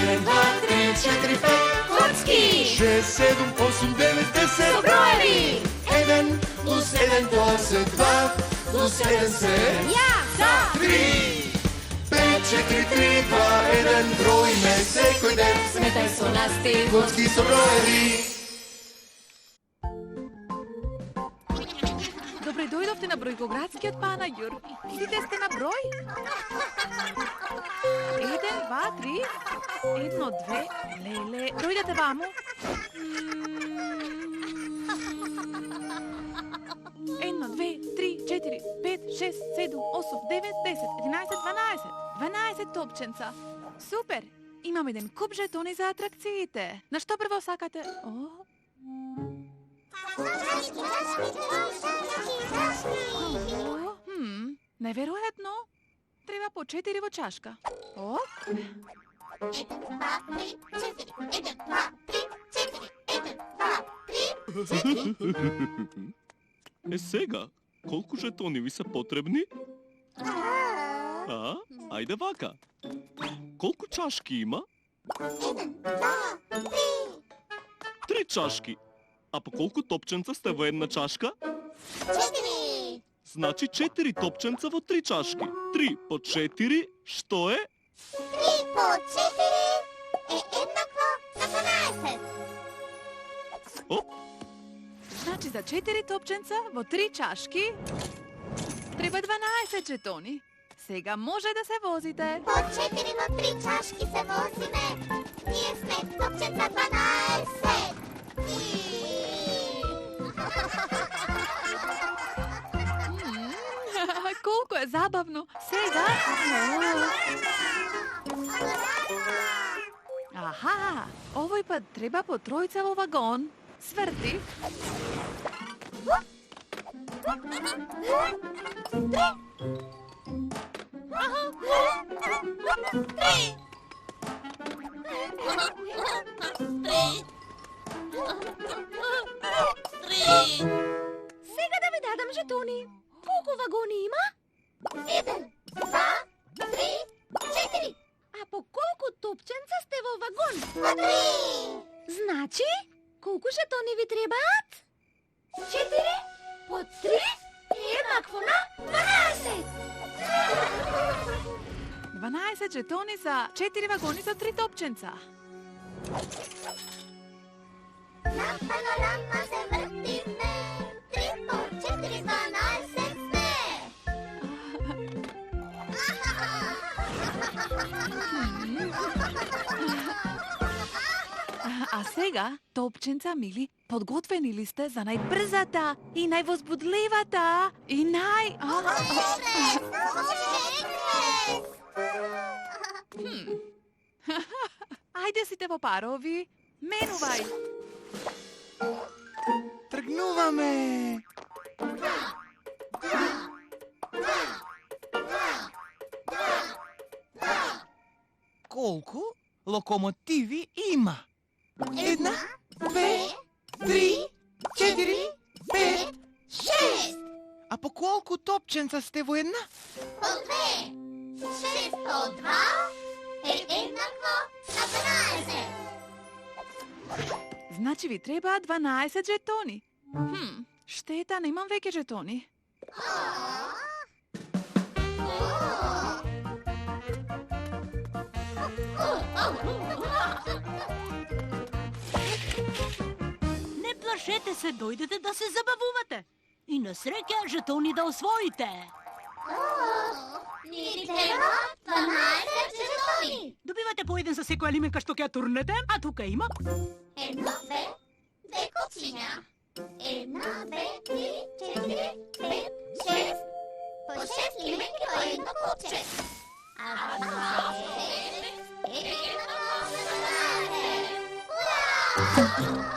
1, 2, 3, 4, 5. Коцки! 6, 7, 8, 9, 10. Со броеви! 1 плюс 1 тоа 2 плюс 1 се Ја! 3. 5, 4, 3, 2, 1. Броиме секој ден. Сметај со нас ти! Коцки со броеви. Добре дојдовте на бројкоградскиот Панаѓур. Сите сте на број? 1, 2, 3, 1, 2, леле. Дојдете ваму. 1, 2, 3, 4, 5, 6, 7, 8, 9, 10, 11, 12. 12 топченца. Супер! Имам еден куп жетони за атракциите. На што прво сакате? Неверојатно. Треба по 4 во чашка. О? 1, 2, 3, 4. 1, 2, 3, 4. 1, 2, 3. Е сега, колку жетони ви се потребни? Ајде вака. Колку чашки има? 1, 2, 3. 3 чашки. А по колку топченца сте во една чашка? 4. Значи 4 топченца во 3 чашки. 3 по 4, што е? 3 по 4 е еднакво на 12. Оп, Значи за 4 топченца во 3 чашки треба 12 жетони. Сега може да се возите. По 4 во 3 чашки се возиме. Ние сме топченца 12. Колку е забавно. Сега... Аха, овој пат треба по тројца во вагон. Сврти. Сега да ви дадам жетони. Колку вагони има? 1, 2, 3, 4. А по колку топченца сте во вагон? По 3. Значи, колку жетони ви требаат? 4 по 3 е еднакво на 12. 12 жетони за 4 вагони за 3 топченца. Лампа на лампа се вртиме. 3 по 4, 12 сме. А сега, топченца мили, подготвени ли сте за најбрзата и највозбудливата и Ајде сите во парови, менувај. Тргнуваме. Колку локомотиви има? 1, 2, 3, 4, 5, 6 А по колку топченца сте во една? по 2. 6 по 2 е еднакво на 12. Значи ви требаат 12 жетони. Штета, немам веќе жетони. Не плашете се, дојдете да се забавувате. И на среќа жетони да освоите. Ни треба 12 жетони. Добивате по еден за секоја лименка што ќе ја турнете, а тука има 1, 2, 2 кучиња. 1, 2, 3, 4, 5, 6. По 6 лименки по едно куче. А 12 е едно куче. Ура!